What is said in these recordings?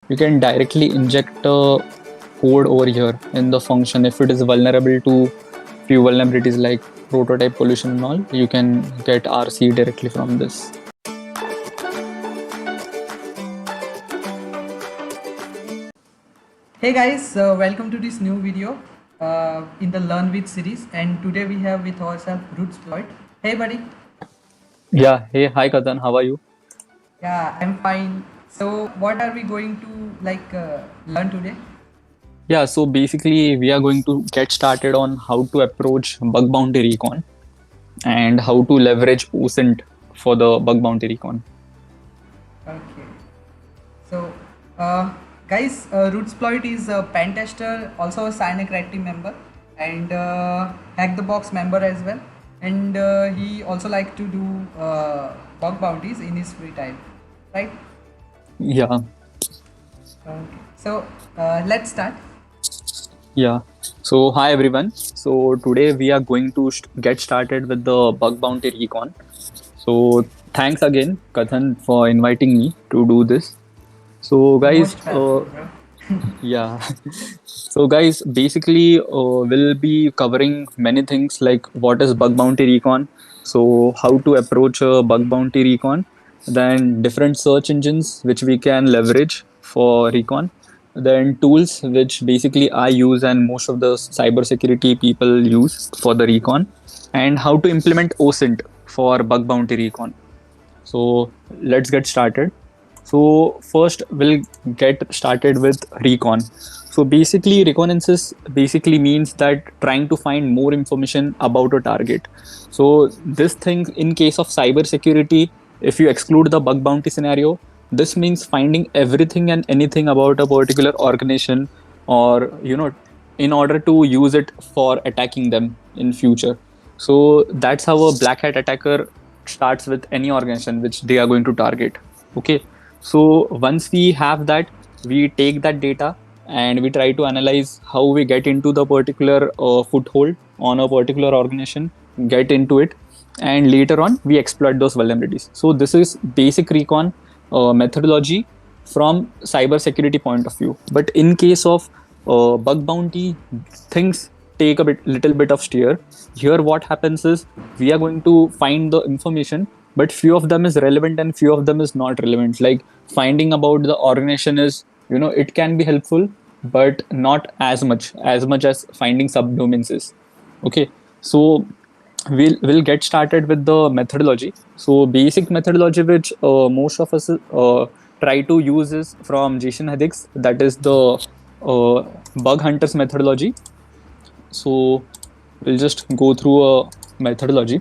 you can directly inject a code over here in the function. If it is vulnerable to few vulnerabilities like prototype pollution and all, you can get RC directly from this. Hey guys, welcome to this new video in the Learn With series, and today we have with ourselves Rootsploit. Hey buddy. Yeah. Hey, hi Katan, how are you? Yeah, I'm fine. So what are we going to learn today? Yeah, so basically we are going to get started on how to approach bug bounty recon and how to leverage OSINT for the bug bounty recon. Okay. So guys, Rootsploit is a pen tester, also a Cyanide member, and Hack the Box member as well. And he also like to do bug bounties in his free time, right? Yeah, Okay. So let's start. yeah. So hi everyone. So today we are going to get started with the bug bounty recon. So thanks again, Kathan, for inviting me to do this. So guys, Most welcome, bro. yeah. So guys, basically we'll be covering many things like what is bug bounty recon, so how to approach a bug bounty recon, then different search engines which we can leverage for recon, then tools which basically I use and most of the cybersecurity people use for the recon, and how to implement OSINT for bug bounty recon. So let's get started. So first we'll get started with recon. So basically reconnaissance basically means that trying to find more information about a target. So this thing in case of cyber security, if you exclude the bug bounty scenario, this means finding everything and anything about a particular organization, or in order to use it for attacking them in future. So that's how a black hat attacker starts with any organization which they are going to target. Okay, so once we have that, we take that data and we try to analyze how we get into the particular foothold on a particular organization, get into it, and later on we exploit those vulnerabilities. So this is basic recon methodology from cyber security point of view. But in case of bug bounty, things take a little bit of steer. Here what happens is we are going to find the information, but few of them is relevant and few of them is not relevant. Like finding about the organization is, it can be helpful, but not as much as finding subdomains is. Okay, so we'll get started with the methodology. So basic methodology which most of us try to use is from Jason Hedix, that is the bug hunters methodology. So we'll just go through a methodology.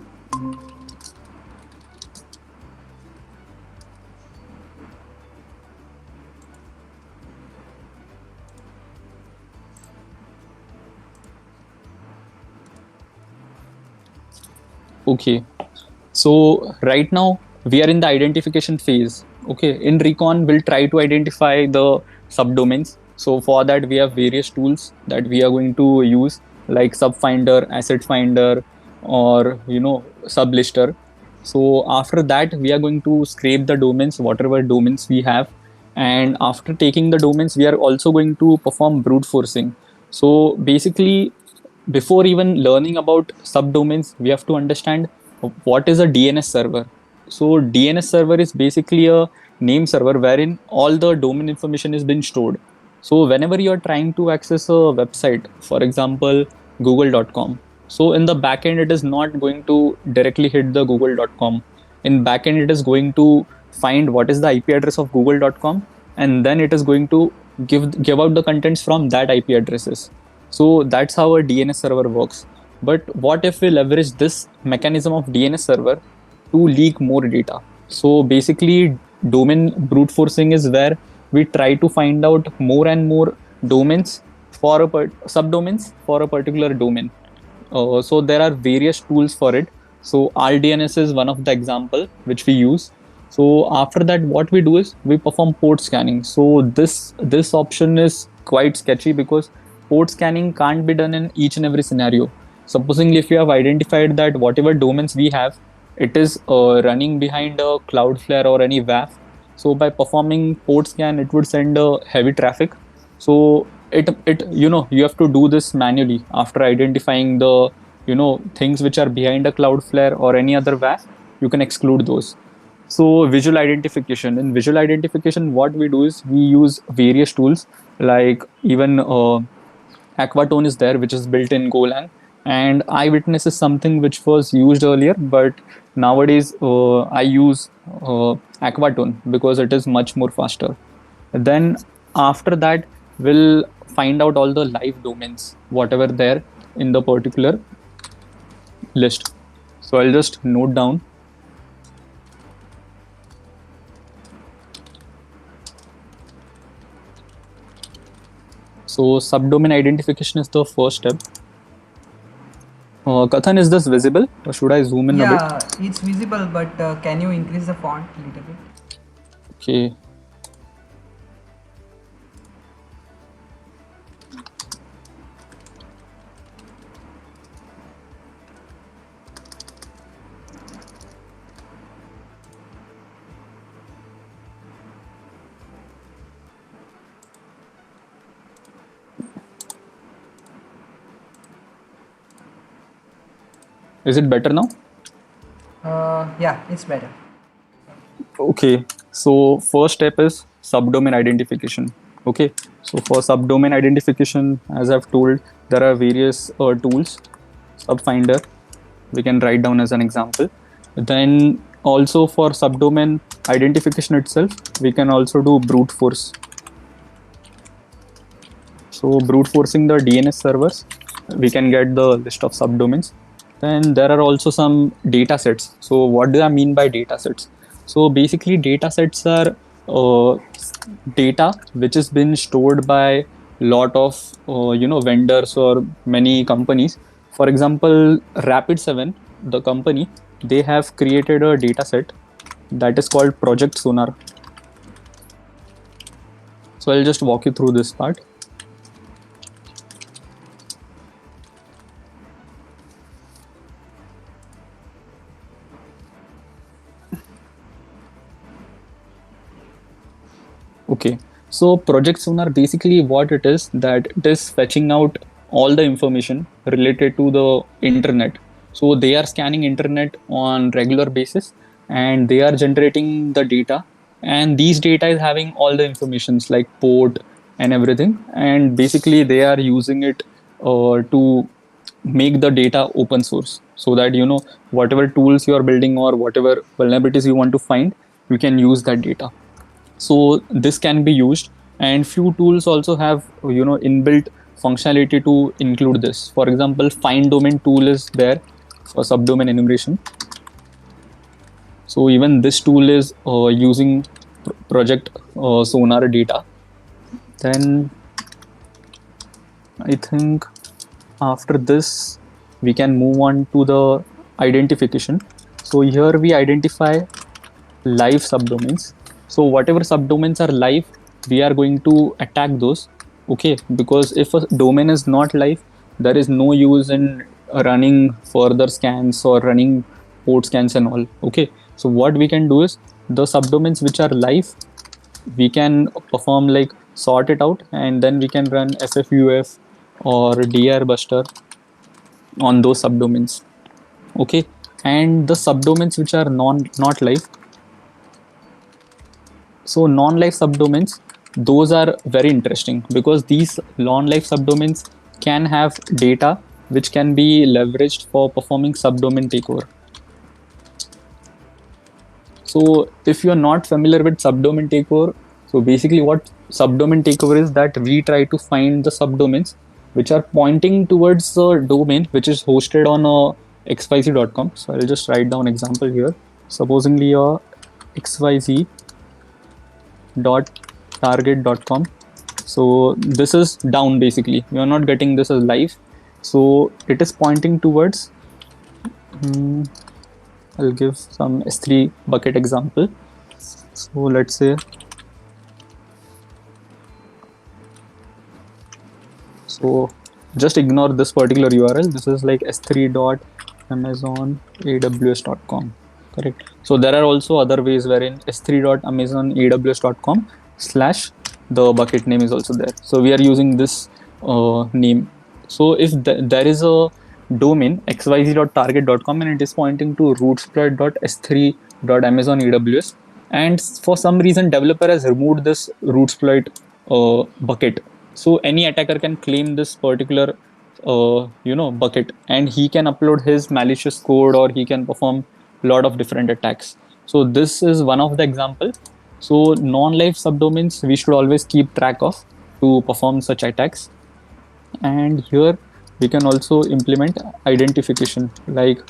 Okay, so right now we are in the identification phase. Okay, in recon we'll try to identify the subdomains. So for that we have various tools that we are going to use, like subfinder, asset finder, or sublister. So after that we are going to scrape the domains, whatever domains we have, and after taking the domains we are also going to perform brute forcing. So basically, before even learning about subdomains, we have to understand what is a DNS server. So DNS server is basically a name server wherein all the domain information is being stored. So whenever you are trying to access a website, for example, google.com, so in the backend it is not going to directly hit the google.com. In backend it is going to find what is the IP address of google.com, and then it is going to give out the contents from that IP addresses. So that's how a DNS server works. But what if we leverage this mechanism of DNS server to leak more data? So basically, domain brute forcing is where we try to find out more and more domains for subdomains for a particular domain. So there are various tools for it. So RDNS is one of the example which we use. So after that, what we do is we perform port scanning. So this option is quite sketchy because port scanning can't be done in each and every scenario. Supposing if you have identified that whatever domains we have, it is running behind a Cloudflare or any WAF. So by performing port scan, it would send a heavy traffic. So it you have to do this manually after identifying the things which are behind a Cloudflare or any other WAF. You can exclude those. So visual identification. In visual identification, what we do is we use various tools, like even Aquatone is there, which is built in Golang, and Eyewitness is something which was used earlier, but nowadays I use Aquatone because it is much more faster. Then after that, we'll find out all the live domains, whatever there in the particular list. So I'll just note down. So subdomain identification is the first step. Kathan, is this visible or should I zoom in a bit? Yeah, it's visible, but can you increase the font a little bit? Okay. Is it better now? Yeah, it's better. Okay, so first step is subdomain identification. Okay, so for subdomain identification, as I've told, there are various tools. Subfinder, we can write down as an example. Then also for subdomain identification itself, we can also do brute force. So brute forcing the DNS servers, we can get the list of subdomains. Then there are also some data sets. So what do I mean by data sets? So basically data sets are data which has been stored by lot of vendors or many companies. For example, Rapid7, the company, they have created a data set that is called Project Sonar. So I'll just walk you through this part. Okay, so Project Sonar, basically what it is, that it is fetching out all the information related to the internet. So they are scanning internet on regular basis and they are generating the data, and these data is having all the informations like port and everything, and basically they are using it to make the data open source, so that whatever tools you are building or whatever vulnerabilities you want to find, you can use that data. So this can be used, and few tools also have inbuilt functionality to include this. For example, find domain tool is there for subdomain enumeration. So even this tool is using project Sonar data. Then I think after this we can move on to the identification. So here we identify live subdomains. So whatever subdomains are live, we are going to attack those. Okay, because if a domain is not live, there is no use in running further scans or running port scans and all. Okay, so what we can do is the subdomains which are live, we can perform like sort it out, and then we can run ffuf or dir buster on those subdomains. Okay, and the subdomains which are not live, so non-live subdomains, those are very interesting because these non-live subdomains can have data which can be leveraged for performing subdomain takeover. So if you're not familiar with subdomain takeover, so basically what subdomain takeover is, that we try to find the subdomains which are pointing towards the domain which is hosted on xyz.com. So I'll just write down example here. Supposingly your xyz.target.com. So this is down, basically you are not getting this as live, so it is pointing towards I'll give some S3 bucket example. So let's say, so just ignore this particular URL. This is like s3.amazonaws.com. Correct. So there are also other ways wherein s3.amazonaws.com slash the bucket name is also there. So we are using this name. So if there is a domain xyz.target.com and it is pointing to rootsploit.s3.amazonaws, and for some reason developer has removed this rootsploit bucket. So any attacker can claim this particular bucket, and he can upload his malicious code or he can perform a lot of different attacks. So this is one of the example. So non-live subdomains we should always keep track of to perform such attacks. And here we can also implement identification, like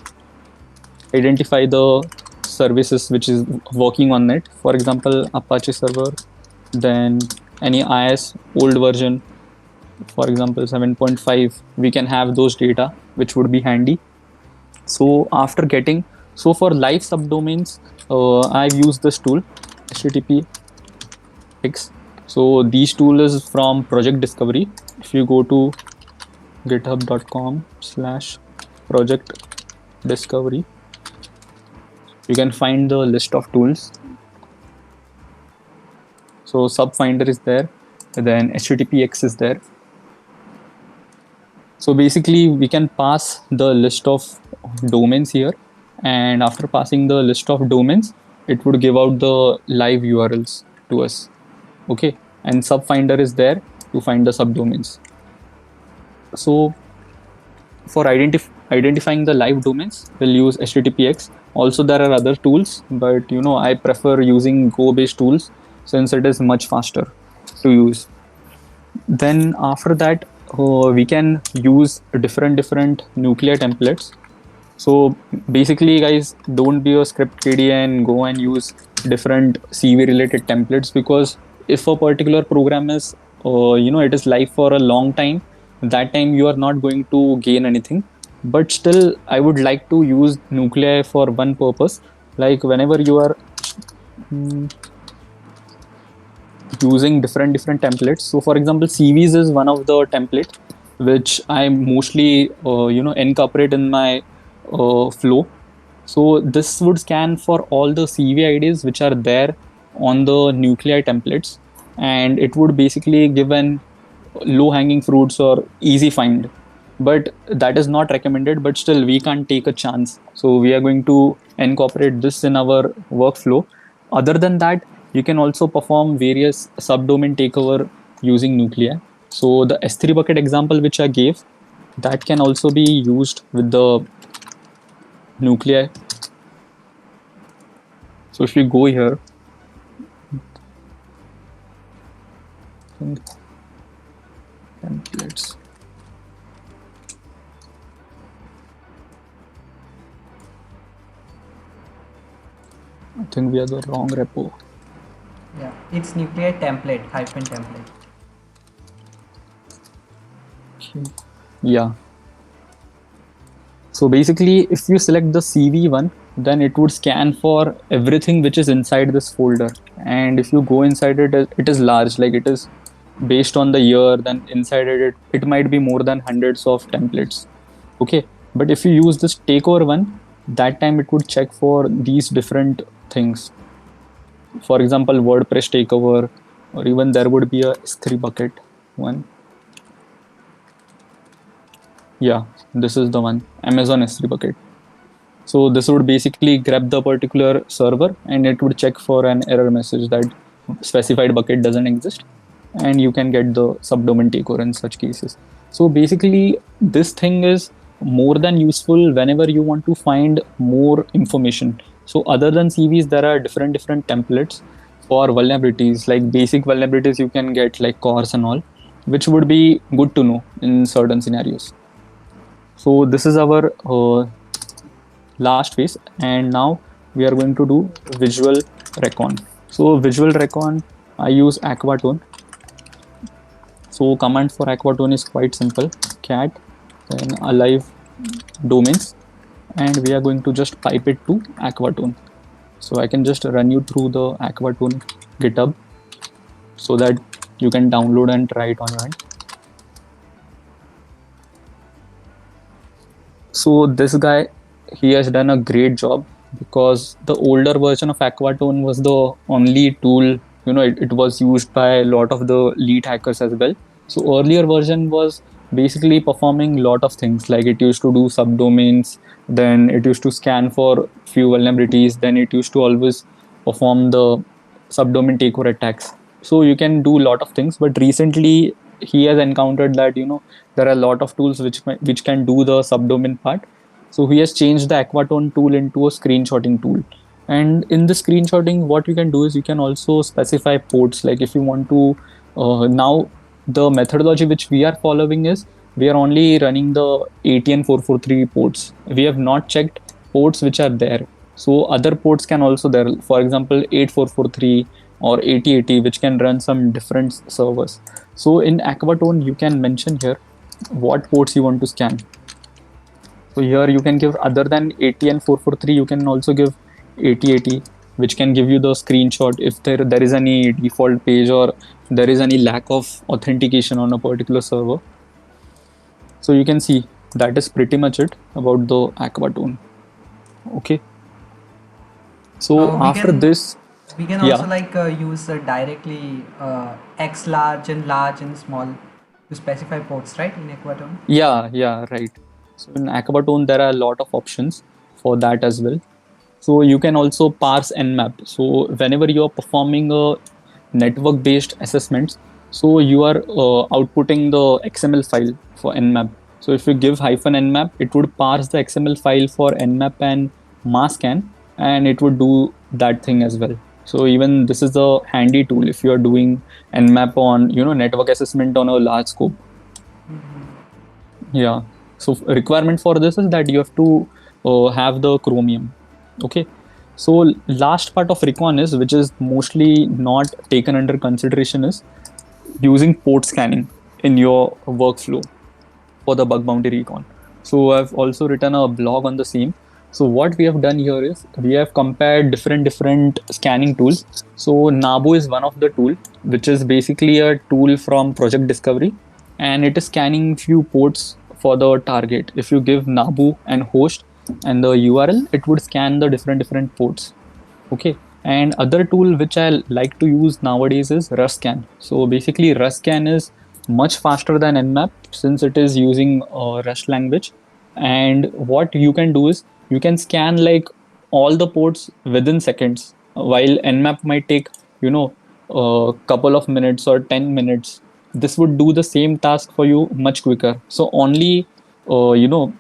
identify the services which is working on it. For example, Apache server, then any IIS old version, for example 7.5, we can have those data, which would be handy. So after getting, so for live subdomains, I've used this tool, http x. So these tool is from Project Discovery. If you go to github.com/project discovery, you can find the list of tools. So subfinder is there, then httpx is there. So basically we can pass the list of domains here, and after passing the list of domains, it would give out the live URLs to us. Okay, and subfinder is there to find the subdomains. So for identifying the live domains, we'll use httpx. Also there are other tools, but I prefer using Go based tools since it is much faster to use. Then after that, we can use different nuclei templates. So basically guys, don't be a script kiddie and go and use different CV related templates, because if a particular program is it is live for a long time, that time you are not going to gain anything. But still I would like to use nuclei for one purpose, like whenever you are using different templates. So for example, CVs is one of the template which I mostly incorporate in my flow. So this would scan for all the CV IDs which are there on the nuclei templates, and it would basically give an low hanging fruits or easy find. But that is not recommended, but still we can't take a chance, so we are going to incorporate this in our workflow. Other than that, you can also perform various subdomain takeover using nuclei. So the S3 bucket example which I gave, that can also be used with the nuclei. So if we go here, templates, I think we are the wrong repo. Yeah, it's nuclei template hyphen template. Okay. Yeah. So basically, if you select the CV one, then it would scan for everything which is inside this folder. And if you go inside it, it is large, like it is based on the year. Then inside it might be more than hundreds of templates. Okay. But if you use this takeover one, that time it would check for these different things. For example, WordPress takeover, or even there would be a S3 bucket one. Yeah, this is the one, Amazon S3 bucket. So this would basically grab the particular server and it would check for an error message that specified bucket doesn't exist, and you can get the subdomain takeover in such cases. So basically, this thing is more than useful whenever you want to find more information. So other than CVs, there are different templates for vulnerabilities, like basic vulnerabilities you can get like CORS and all, which would be good to know in certain scenarios. So this is our last phase, and now we are going to do visual recon. So visual recon, I use Aquatone. So command for Aquatone is quite simple, cat then alive domains, and we are going to just pipe it to Aquatone. So I can just run you through the Aquatone GitHub so that you can download and try it on your end. So this guy, he has done a great job. because the older version of Aquatone was the only tool. It was used by a lot of the lead hackers as well. So earlier version was basically performing a lot of things, like it used to do subdomains, then it used to scan for few vulnerabilities, then it used to always perform the subdomain takeover attacks. So you can do a lot of things, but recently he has encountered that there are a lot of tools which can do the subdomain part. So he has changed the Aquatone tool into a screenshotting tool. And in the screenshotting, what you can do is you can also specify ports. Like if you want to, now the methodology which we are following is we are only running the ATN 443 ports. We have not checked ports which are there. So other ports can also there. For example, 8443 or 8080, which can run some different servers. So in Aquatone, you can mention here what ports you want to scan. So here you can give, other than ATN 443, you can also give 8080, which can give you the screenshot if there is any default page or there is any lack of authentication on a particular server. So you can see that is pretty much it about the Aquatone. Okay. So We after can this, also yeah, like use directly X large and small to specify ports, right? In Aquatone. yeah, right. So in Aquatone, there are a lot of options for that as well. So you can also parse Nmap. So whenever you are performing a network-based assessments, so you are outputting the XML file for Nmap. So if you give -nmap, it would parse the XML file for Nmap and masscan, and it would do that thing as well. So even this is a handy tool if you are doing Nmap on network assessment on a large scope. Yeah. So requirement for this is that you have to have the Chromium. Okay. So last part of recon is, which is mostly not taken under consideration, is using port scanning in your workflow for the bug bounty recon. So I've also written a blog on the same. So what we have done here is we have compared different scanning tools. So Nabu is one of the tool, which is basically a tool from Project Discovery, and it is scanning few ports for the target. If you give Nabu and host and the URL, it would scan the different ports. Okay. And other tool which I like to use nowadays is RusScan. So basically RusScan is much faster than Nmap since it is using Rust language. And what you can do is you can scan like all the ports within seconds, while Nmap might take a couple of minutes or 10 minutes. This would do the same task for you much quicker. So only uh, you know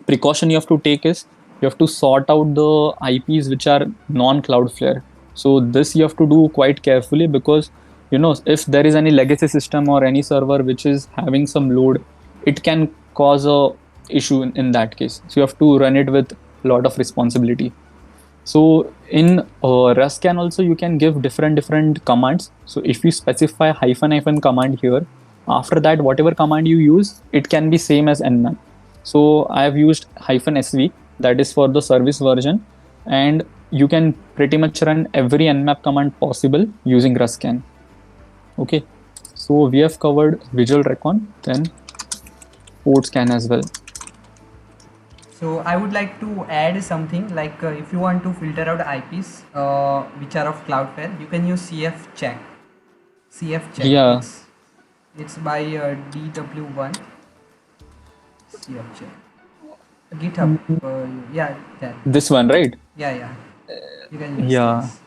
precaution you have to take is you have to sort out the IPs which are non-Cloudflare. So this you have to do quite carefully, because if there is any legacy system or any server which is having some load, it can cause a issue in that case. So you have to run it with a lot of responsibility. So in RusScan also you can give different commands. So if you specify hyphen command here, after that whatever command you use, it can be same as Nmap. So I have used -sv, that is for the service version, and you can pretty much run every Nmap command possible using RusScan. Okay, so we have covered visual recon, then port scan as well. So I would like to add something like if you want to filter out IPs which are of Cloudflare, you can use CF check. CF check. Yeah, It's by DW1. CF check. GitHub. Yeah, that. this one, right? Yeah. You can use Yeah. this.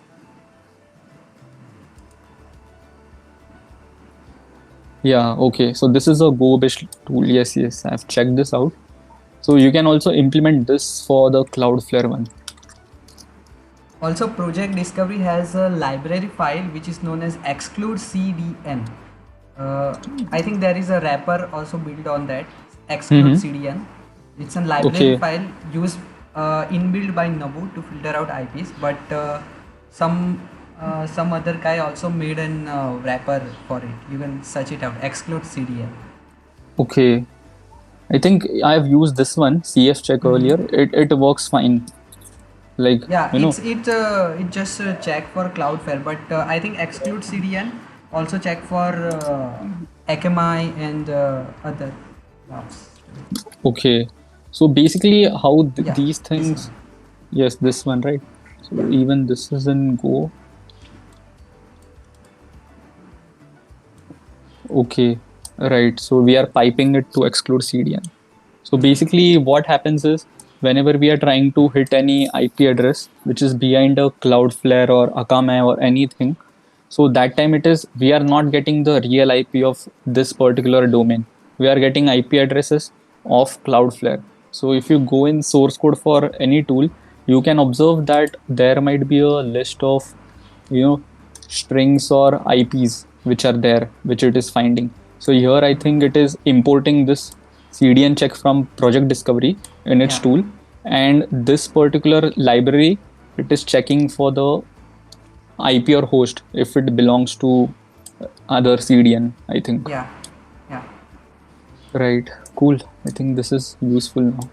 Yeah, okay. So this is a Go-based tool. Yes, I've checked this out. So you can also implement this for the Cloudflare one. Also, Project Discovery has a library file which is known as exclude CDN. I think there is a wrapper also built on that, exclude CDN. It's a library Okay, file used inbuilt by Nabu to filter out IPs, but some other guy also made an wrapper for it. You can search it out, exclude CDN. okay. I think I've used this one, CF check earlier. It works fine. Like, Yeah, it just check for Cloudflare, but I think exclude CDN also check for Akamai and other apps. okay. So basically how Yeah, these this things, one. Yes, this one, right? So even this is in Go. Okay, right. So we are piping it to exclude CDN. So basically, what happens is whenever we are trying to hit any IP address which is behind a Cloudflare or Akamai or anything, so that time it is we are not getting the real IP of this particular domain. We are getting IP addresses of Cloudflare. So if you go in source code for any tool, you can observe that there might be a list of you know strings or IPs which are there which it is finding. So here I think it is importing this CDN check from Project Discovery in its Yeah, tool, and this particular library it is checking for the IP or host if it belongs to other CDN, I think. yeah, yeah. Right. Cool. I think this is useful now.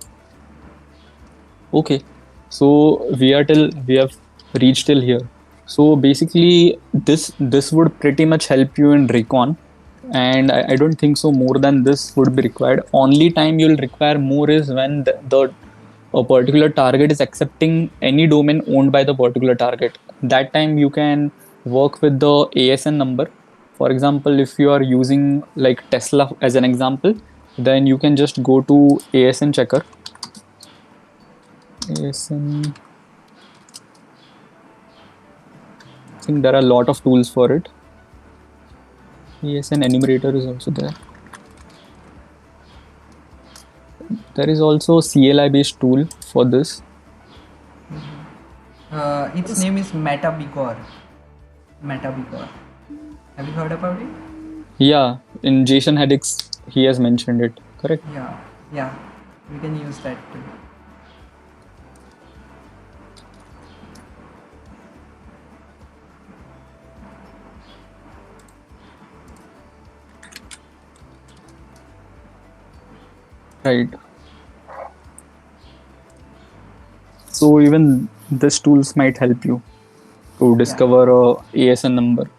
Okay. So we have reached till here. So basically this would pretty much help you in recon, and I don't think so more than this would be required. Only time you'll require more is when the a particular target is accepting any domain owned by the particular target. That time you can work with the ASN number. For example, if you are using like Tesla as an example, then you can just go to ASN checker. ASN, I think there are a lot of tools for it. ASN enumerator is also there. There is also CLI based tool for this. Its name is Metabigor. Metabigor. Have you heard about it? Yeah, in Jason Hedix, he has mentioned it. Correct. Yeah, yeah. We can use that too. Right. So even this tools might help you to Yeah. discover a ASN number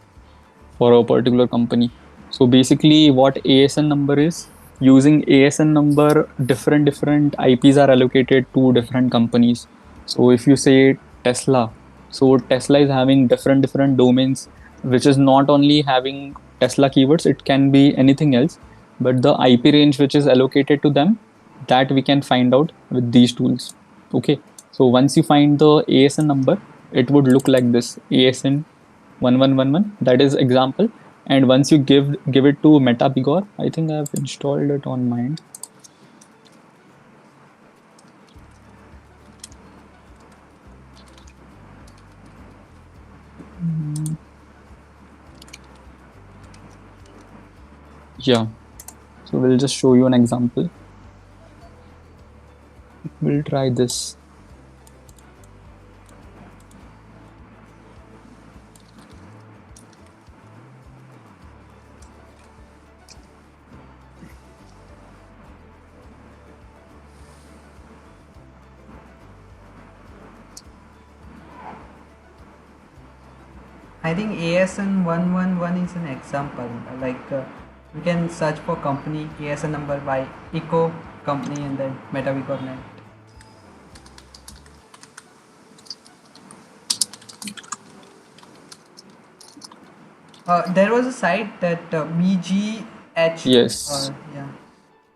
for a particular company. So basically, what ASN number is, using ASN number, different IPs are allocated to different companies. So if you say Tesla, so Tesla is having different domains, which is not only having Tesla keywords, it can be anything else, but the IP range which is allocated to them, that we can find out with these tools. Okay, so once you find the ASN number, it would look like this: ASN 1111, that is example. And once you give it to Metabigor, I think I've installed it on mine. Yeah, so we'll just show you an example. We'll try this. I think ASN 111 is an example. We can search for company ASN number by eco company and then Metabigor net. There was a site that BGH. Yes. Yeah,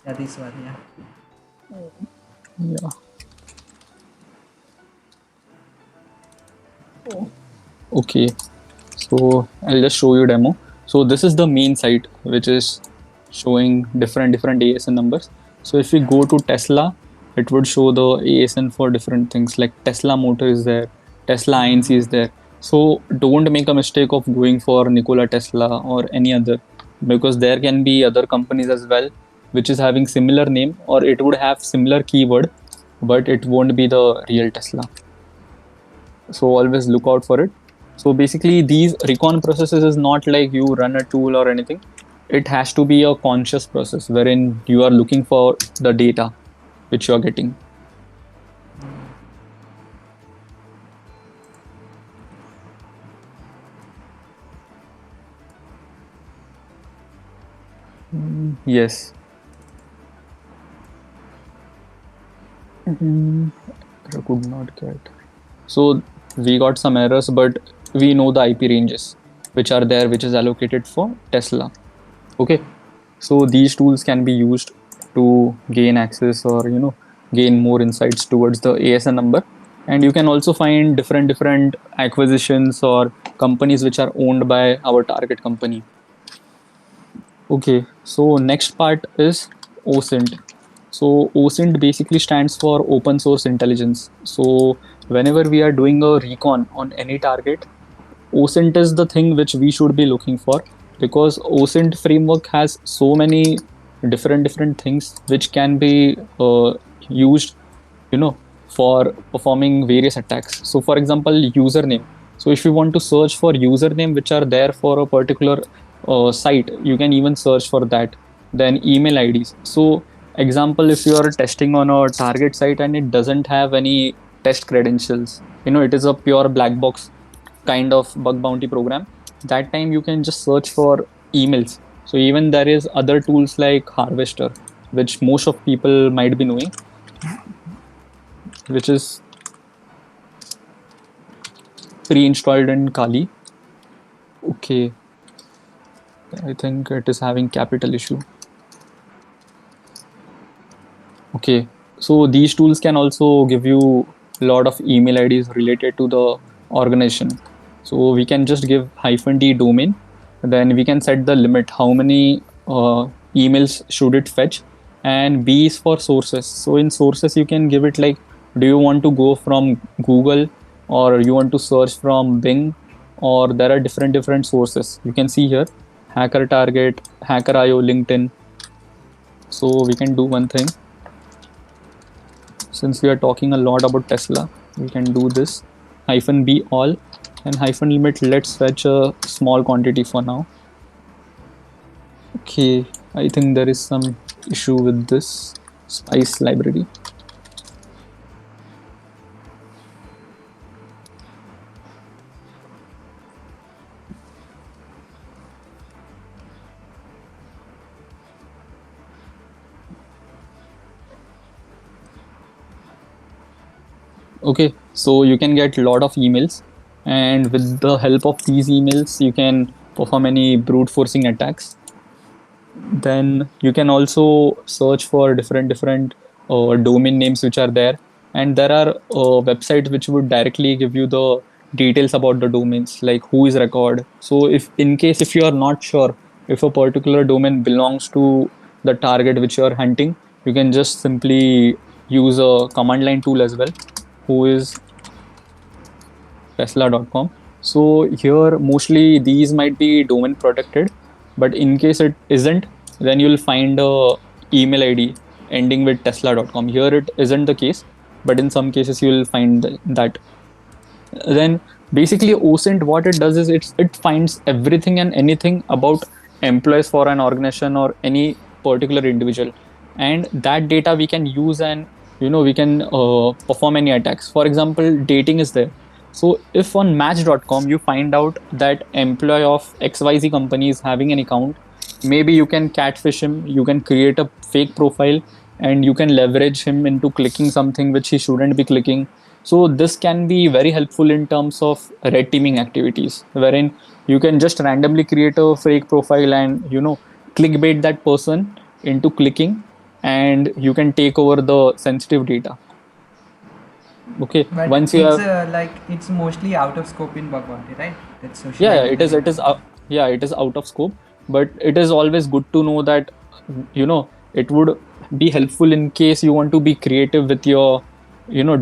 yeah, this one. Yeah. Yeah. Okay, so I'll just show you demo. So this is the main site which is showing different ASN numbers. So if we Yeah. go to Tesla, it would show the ASN for different things, like Tesla Motor is there, Tesla INC is there. So don't make a mistake of going for Nikola Tesla or any other, because there can be other companies as well which is having similar name, or it would have similar keyword, but it won't be the real Tesla. So always look out for it. So basically these recon processes is not like you run a tool or anything. It has to be a conscious process wherein you are looking for the data which you are getting. Yes. I could not get. So we got some errors, but we know the IP ranges which are there, which is allocated for Tesla. Okay, so these tools can be used to gain access or gain more insights towards the ASN number. And you can also find different acquisitions or companies which are owned by our target company. Okay, so next part is OSINT. So OSINT basically stands for Open Source Intelligence. So whenever we are doing a recon on any target, OSINT is the thing which we should be looking for, because OSINT framework has so many different things which can be used, you know, for performing various attacks. So for example, username. So if you want to search for username which are there for a particular site, you can even search for that. Then email IDs. So example, if you are testing on a target site and it doesn't have any test credentials, it is a pure black box kind of bug bounty program, that time you can just search for emails. So even there is other tools like Harvester, which most of people might be knowing, which is pre-installed in Kali. Okay, I think it is having capital issue. Okay, so these tools can also give you a lot of email IDs related to the organization. So we can just give -d domain, then we can set the limit how many emails should it fetch, and B is for sources. So in sources you can give it like, do you want to go from Google, or you want to search from Bing, or there are different sources. You can see here Hacker Target, Hacker.io, LinkedIn. So we can do one thing. Since we are talking a lot about Tesla, we can do this -b all and -limit. Let's fetch a small quantity for now. Okay, I think there is some issue with this spice library. Okay, so you can get a lot of emails, and with the help of these emails you can perform any brute forcing attacks. Then you can also search for different domain names which are there, and there are websites which would directly give you the details about the domains, like who is record. So if in case if you are not sure if a particular domain belongs to the target which you are hunting, you can just simply use a command line tool as well, who is tesla.com. So here mostly these might be domain protected, but in case it isn't, then you'll find a email ID ending with tesla.com. Here it isn't the case, but in some cases you'll find that. Then basically OSINT, what it does is it finds everything and anything about employees for an organization or any particular individual, and that data we can use, and we can perform any attacks. For example, dating is there. So if on match.com you find out that employee of XYZ company is having an account, maybe you can catfish him, you can create a fake profile, and you can leverage him into clicking something which he shouldn't be clicking. So this can be very helpful in terms of red teaming activities, wherein you can just randomly create a fake profile and clickbait that person into clicking, and you can take over the sensitive data. Okay, But once it's you have like it's mostly out of scope in bug bounty, right? That's social yeah, engineering. it is out of scope, but it is always good to know that it would be helpful in case you want to be creative with your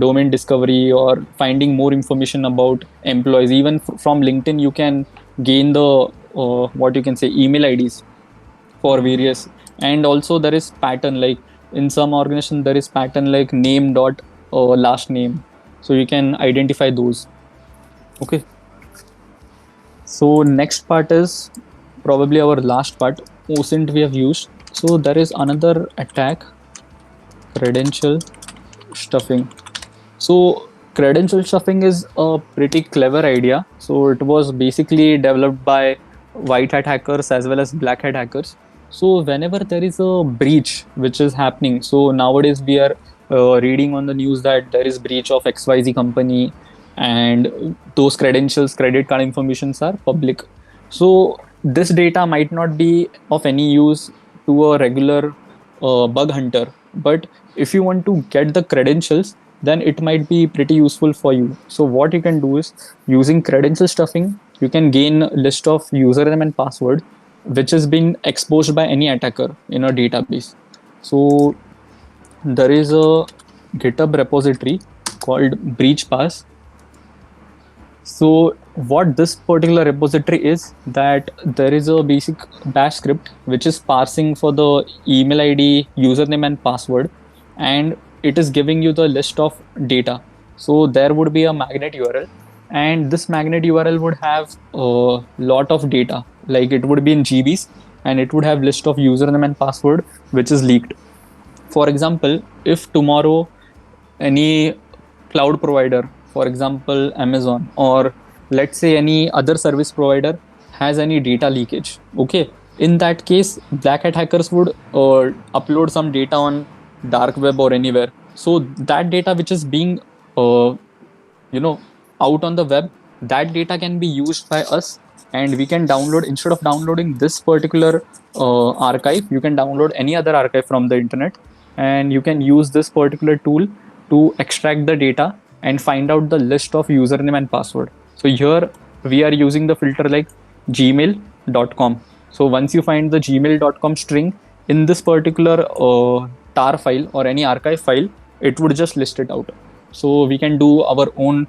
domain discovery or finding more information about employees. Even from LinkedIn you can gain the what you can say email IDs for various. And also there is pattern, like in some organization there is pattern like name dot last name, so you can identify those. Okay, so next part is probably our last part. OSINT we have used. So there is another attack, credential stuffing. So credential stuffing is a pretty clever idea. So it was basically developed by white hat hackers as well as black hat hackers. So whenever there is a breach which is happening, so nowadays we are reading on the news that there is breach of XYZ company, and those credentials, credit card informations are public. So this data might not be of any use to a regular bug hunter, but if you want to get the credentials, then it might be pretty useful for you. So what you can do is, using credential stuffing, you can gain a list of username and password which has been exposed by any attacker in a database. So there is a GitHub repository called BreachPass. So what this particular repository is, that there is a basic bash script which is parsing for the email ID, username and password, and it is giving you the list of data. So there would be a magnet URL, and this magnet URL would have a lot of data, like it would be in GBs, and it would have list of username and password which is leaked. For example, if tomorrow any cloud provider, for example Amazon, or let's say any other service provider, has any data leakage, okay, in that case black hat hackers would upload some data on dark web or anywhere. So that data which is being uh, you know out on the web, that data can be used by us, and we can download, instead of downloading this particular archive, you can download any other archive from the internet, and you can use this particular tool to extract the data and find out the list of username and password. So here we are using the filter like gmail.com. So once you find the gmail.com string in this particular tar file or any archive file, it would just list it out. So we can do our own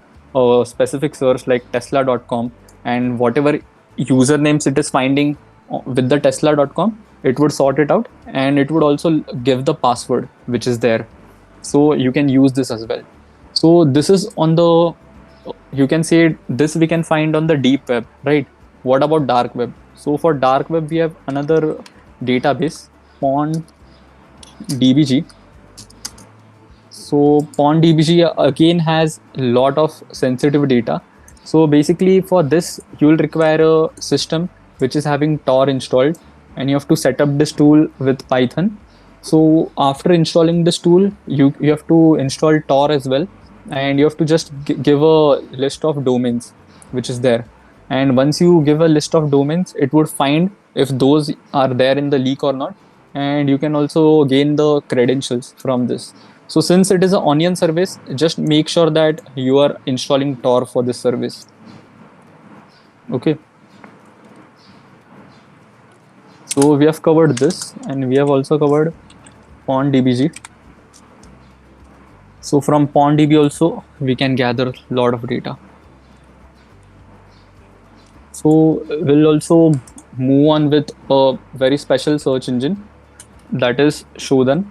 specific search like tesla.com, and whatever usernames it is finding with the tesla.com, it would sort it out, and it would also give the password which is there. So you can use this as well. So this is on the, you can say this we can find on the deep web, right? What about dark web? So for dark web we have another database, PwnDBG. So PwnDBG again has a lot of sensitive data. So basically for this you will require a system which is having Tor installed, and you have to set up this tool with Python. So after installing this tool, you have to install Tor as well, and you have to just give a list of domains which is there. And once you give a list of domains, it would find if those are there in the leak or not, and you can also gain the credentials from this. So since it is an onion service, just make sure that you are installing Tor for this service. Okay. So we have covered this, and we have also covered PwnDBG. So from PwnDB also we can gather a lot of data. So we'll also move on with a very special search engine, that is Shodan.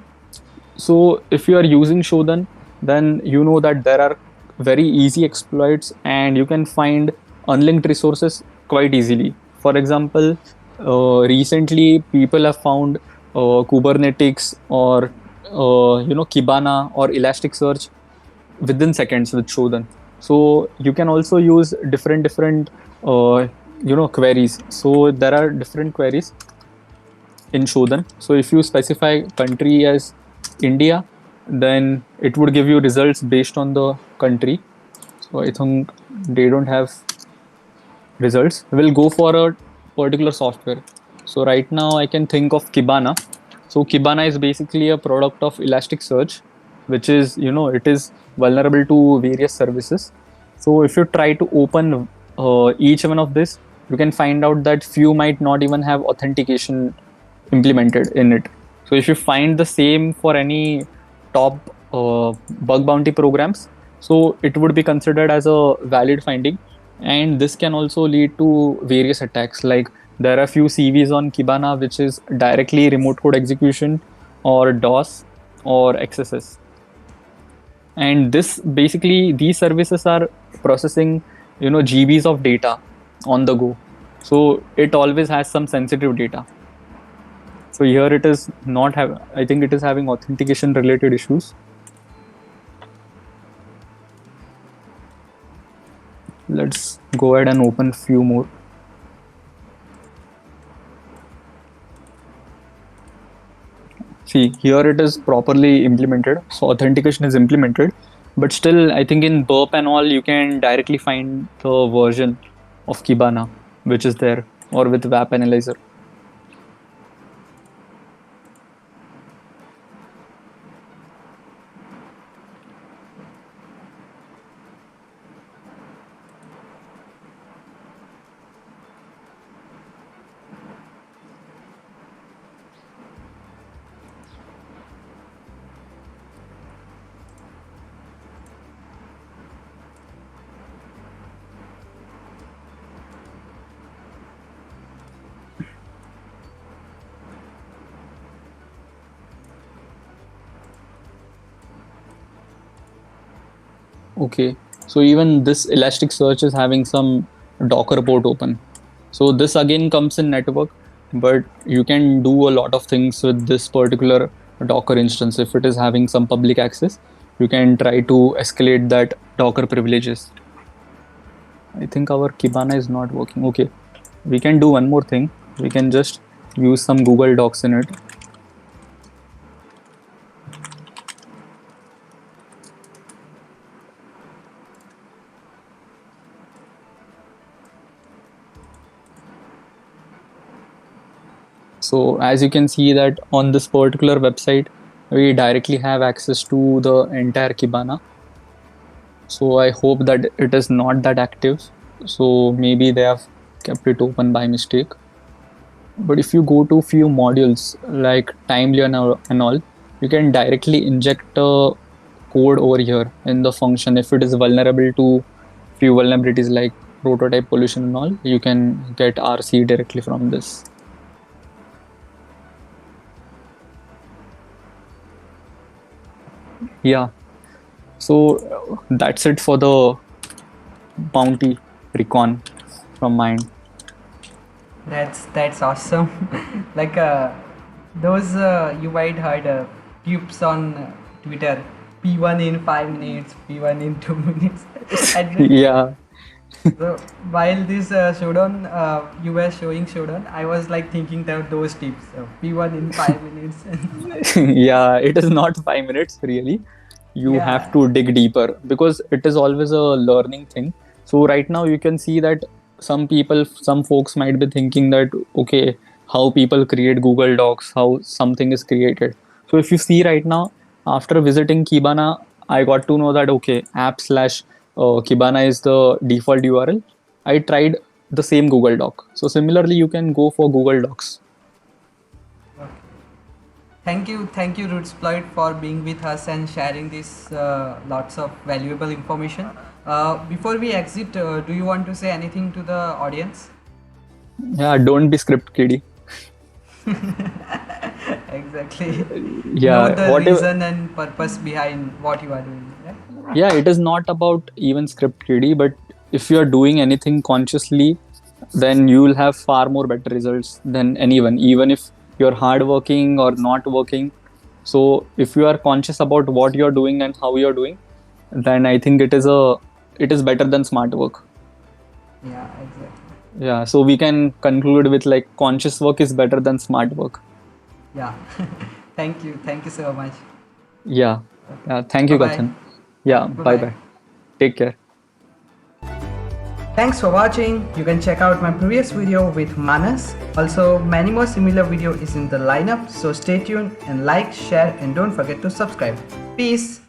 So if you are using Shodan, then you know that there are very easy exploits, and you can find unlinked resources quite easily. For example, recently people have found Kubernetes or Kibana or Elasticsearch within seconds with Shodan. So you can also use different queries. So there are different queries in Shodan. So if you specify country as India, then it would give you results based on the country. So I think they don't have results. We'll go for a particular software. So right now I can think of Kibana. So Kibana is basically a product of Elasticsearch, which is, it is vulnerable to various services. So if you try to open each one of this, you can find out that few might not even have authentication implemented in it. So if you find the same for any top bug bounty programs, so it would be considered as a valid finding. And this can also lead to various attacks. Like there are few CVs on Kibana which is directly remote code execution or DOS or XSS. And this basically, these services are processing GBs of data on the go. So it always has some sensitive data. So here it is not have, I think it is having authentication related issues. Let's go ahead and open few more. See, here it is properly implemented. So authentication is implemented. But still, I think in Burp and all, you can directly find the version of Kibana, which is there, or with WAP Analyzer. Okay, so even this Elasticsearch is having some Docker port open. So this again comes in network, but you can do a lot of things with this particular Docker instance. If it is having some public access, you can try to escalate that Docker privileges. I think our Kibana is not working. Okay, we can do one more thing. We can just use some Google Docs in it. So as you can see that on this particular website, we directly have access to the entire Kibana. So I hope that it is not that active. So maybe they have kept it open by mistake. But if you go to few modules like Timely and all, you can directly inject a code over here in the function. If it is vulnerable to few vulnerabilities like prototype pollution and all, you can get RC directly from this. Yeah, so that's it for the bounty recon from mine. That's awesome. Like those you might heard clips on Twitter. P1 in 5 minutes, P1 in 2 minutes. And Yeah, so while this showdown, you were showing showdown, I was like thinking that those tips. P1 in 5 minutes. yeah, it is not 5 minutes really. You have Yeah. to dig deeper because it is always a learning thing. So right now you can see that some folks might be thinking that okay, how people create Google Docs, how something is created. So if you see right now, after visiting Kibana, I got to know that okay, app slash Kibana is the default URL. I tried the same Google Doc. So similarly, you can go for Google Docs. Thank you, Rootsploit, for being with us and sharing this lots of valuable information. Before we exit, do you want to say anything to the audience? Yeah, don't be script kiddie. Exactly. Know Yeah, the whatever. reason and purpose behind what you are doing. Right? Yeah, it is not about even script kiddie, but if you are doing anything consciously, then you will have far more better results than anyone, even if you're hardworking or not working. So if you are conscious about what you're doing and how you're doing, then I think it is better than smart work. Yeah, exactly. Yeah, so we can conclude with like conscious work is better than smart work. Yeah. Thank you so much. Yeah. Yeah, thank Bye you, bye. Kathan. Yeah, bye Bye-bye. bye. Take care. Thanks for watching. You can check out my previous video with Manas. Also, many more similar video is in the lineup. So stay tuned and like, share, and don't forget to subscribe. Peace.